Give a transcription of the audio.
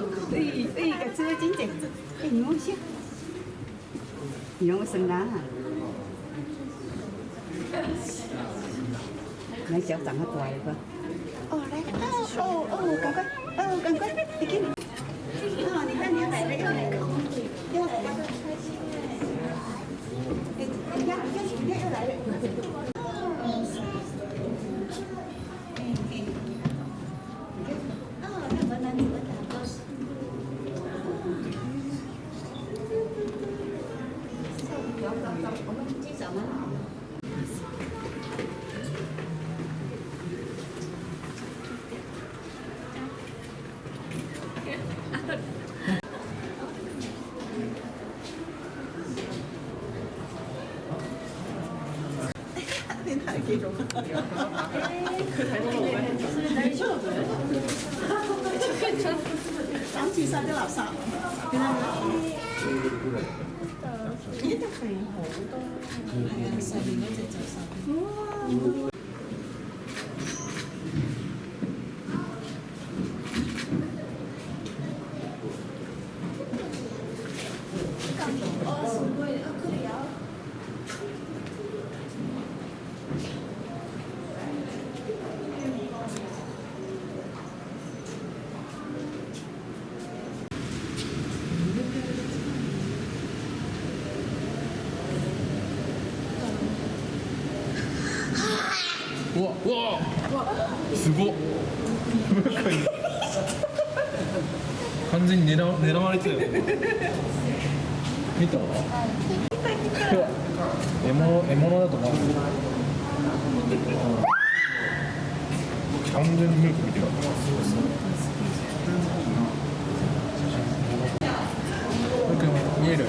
个吃了真济，你摸下，你让我生啦。你脚长得大了不？来，赶快，赶快，你给你。你看你要来了，要来了，要来了。要来了。大丈夫？三次晒咗垃圾。呢度肥好多。係啊，上面嗰隻就瘦。うわすごっ完全に狙われてたよ見た？獲物だと思う完全にミルク見てる見える？